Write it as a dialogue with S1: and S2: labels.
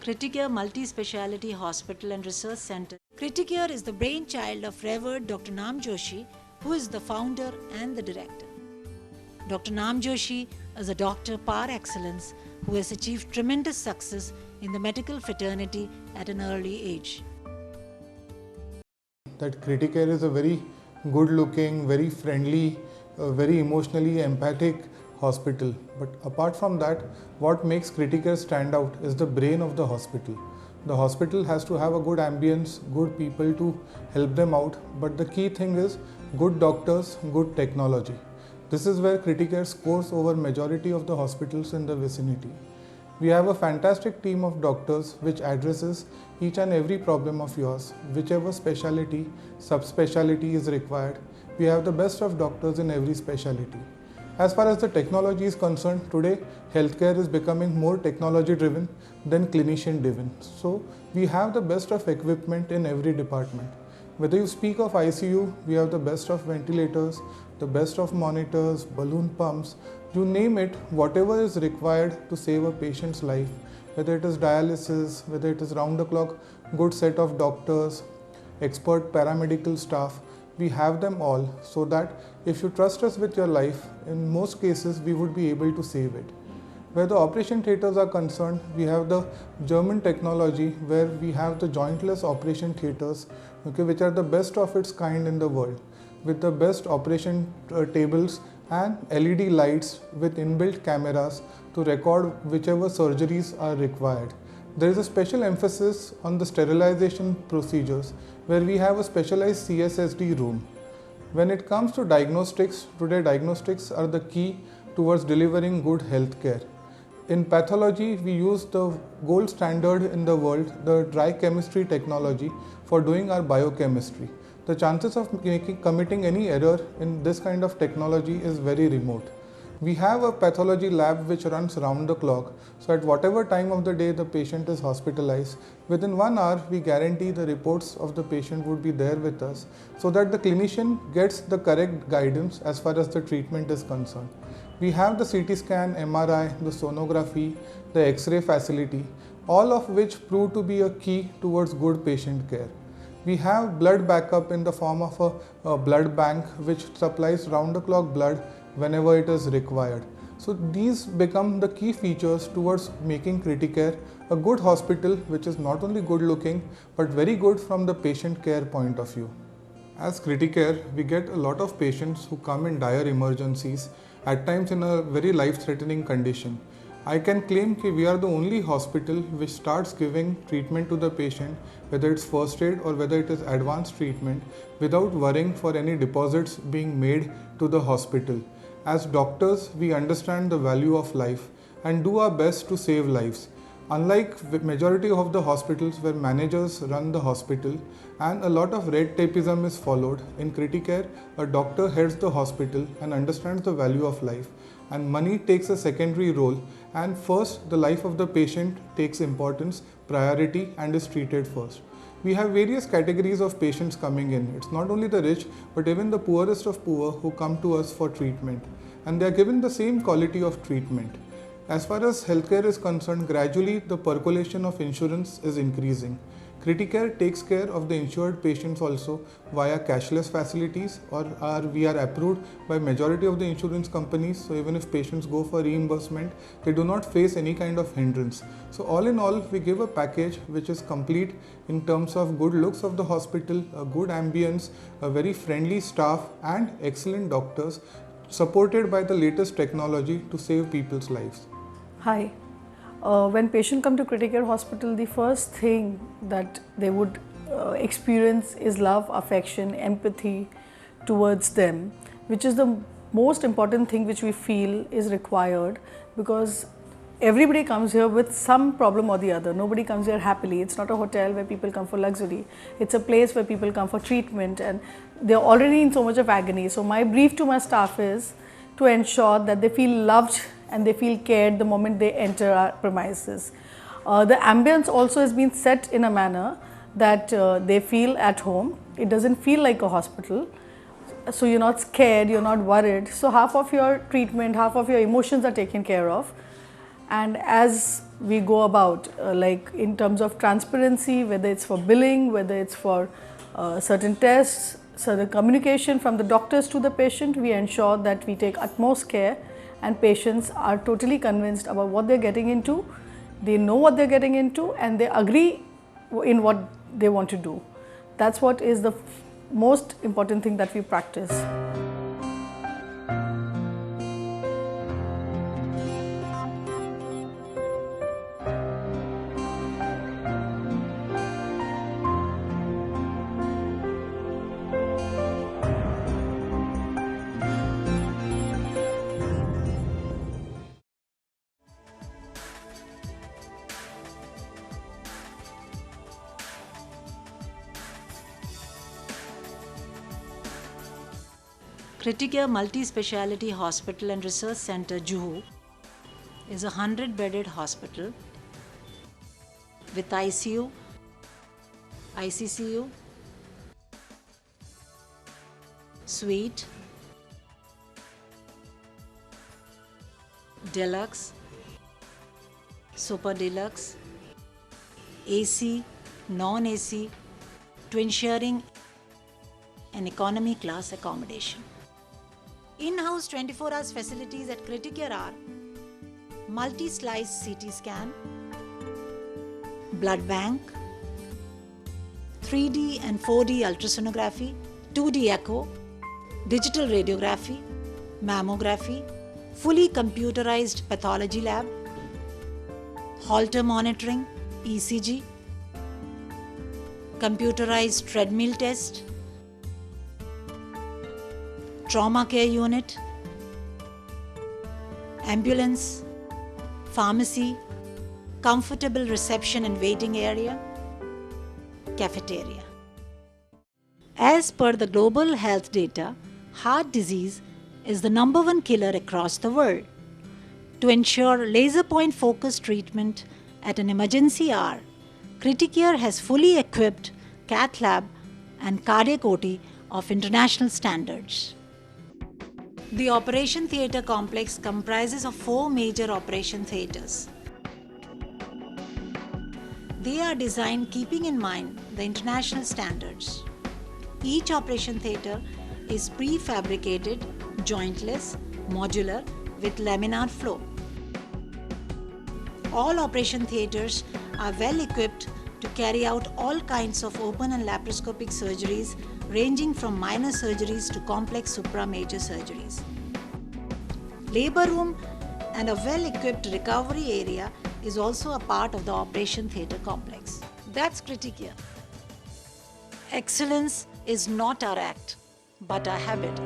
S1: Criticare Multi-Speciality Hospital and Research Center. Criticare is the brainchild of Revered Dr. Nam Joshi, who is the founder and the director. Dr. Nam Joshi is a doctor par excellence who has achieved tremendous success in the medical fraternity at an early age.
S2: That Criticare is a very good looking, very friendly, very emotionally empathic hospital. But apart from that, what makes Criticare stand out is the brain of the hospital. The hospital has to have a good ambience, good people to help them out, but the key thing is good doctors, good technology. This is where Criticare scores over majority of the hospitals in the vicinity. We have a fantastic team of doctors which addresses each and every problem of yours, whichever specialty, subspecialty is required. We have the best of doctors in every specialty. As far as the technology is concerned, today healthcare is becoming more technology driven than clinician driven. So we have the best of equipment in every department. Whether you speak of ICU, we have the best of ventilators, the best of monitors, balloon pumps, you name it, whatever is required to save a patient's life, whether it is dialysis, whether it is round the clock, good set of doctors, expert paramedical staff, we have them all so that if you trust us with your life, in most cases we would be able to save it. Where the operation theatres are concerned, we have the German technology where we have the jointless operation theatres, which are the best of its kind in the world, with the best operation tables and LED lights with inbuilt cameras to record whichever surgeries are required. There is a special emphasis on the sterilization procedures where we have a specialized CSSD room. When it comes to diagnostics, today diagnostics are the key towards delivering good health care. In pathology, we use the gold standard in the world, the dry chemistry technology for doing our biochemistry. The chances of committing any error in this kind of technology is very remote. We have a pathology lab which runs round the clock, so at whatever time of the day the patient is hospitalized, within 1 hour we guarantee the reports of the patient would be there with us so that the clinician gets the correct guidance as far as the treatment is concerned. We have the CT scan, MRI, the sonography, the X-ray facility, all of which prove to be a key towards good patient care. We have blood backup in the form of a blood bank which supplies round-the-clock blood whenever it is required. So these become the key features towards making Criticare a good hospital which is not only good looking but very good from the patient care point of view. As Criticare, we get a lot of patients who come in dire emergencies, at times in a very life-threatening condition. I can claim that we are the only hospital which starts giving treatment to the patient, whether it's first aid or whether it is advanced treatment, without worrying for any deposits being made to the hospital. As doctors, we understand the value of life and do our best to save lives. Unlike the majority of the hospitals where managers run the hospital and a lot of red tapeism is followed, in Criticare, a doctor heads the hospital and understands the value of life, and money takes a secondary role, and first the life of the patient takes importance, priority, and is treated first. We have various categories of patients coming in. It's not only the rich but even the poorest of poor who come to us for treatment, and they are given the same quality of treatment. As far as healthcare is concerned, gradually the percolation of insurance is increasing. Criticare takes care of the insured patients also via cashless facilities, or we are approved by majority of the insurance companies. So even if patients go for reimbursement, they do not face any kind of hindrance. So all in all, we give a package which is complete in terms of good looks of the hospital, a good ambience, a very friendly staff and excellent doctors, supported by the latest technology to save people's lives.
S3: Hi. When patients come to Criticare Hospital, the first thing that they would experience is love, affection, empathy towards them, which is the most important thing which we feel is required, because everybody comes here with some problem or the other. Nobody comes here happily. It's not a hotel where people come for luxury. It's a place where people come for treatment and they're already in so much of agony. So my brief to my staff is to ensure that they feel loved and they feel cared the moment they enter our premises. The ambience also has been set in a manner that they feel at home. It doesn't feel like a hospital. So you're not scared, you're not worried. So half of your treatment, half of your emotions are taken care of. And as we go about, like in terms of transparency, whether it's for billing, whether it's for certain tests, certain communication from the doctors to the patient, we ensure that we take utmost care and patients are totally convinced about what they're getting into, they know what they're getting into and they agree in what they want to do. That's what is the most important thing that we practice.
S1: Criticare Multi-Speciality Hospital and Research Center, Juhu, is a 100-bedded hospital with ICU, ICCU, suite, deluxe, super deluxe, AC, non-AC, to ensuring an economy class accommodation. In-house 24 hours facilities at Criticare are multi-slice CT scan, blood bank, 3D and 4D ultrasonography, 2D echo, digital radiography, mammography, fully computerized pathology lab, Holter monitoring, ECG, computerized treadmill test, trauma care unit, ambulance, pharmacy, comfortable reception and waiting area, cafeteria. As per the global health data, heart disease is the #1 killer across the world. To ensure laser point focused treatment at an emergency hour, Criticare has fully equipped cath lab and cardiac OT of international standards. The operation theatre complex comprises of 4 major operation theatres. They are designed keeping in mind the international standards. Each operation theatre is prefabricated, jointless, modular with laminar flow. All operation theatres are well equipped to carry out all kinds of open and laparoscopic surgeries ranging from minor surgeries to complex supra-major surgeries. Labor room and a well-equipped recovery area is also a part of the operation theatre complex. That's Criticare. Excellence is not our act, but our habit.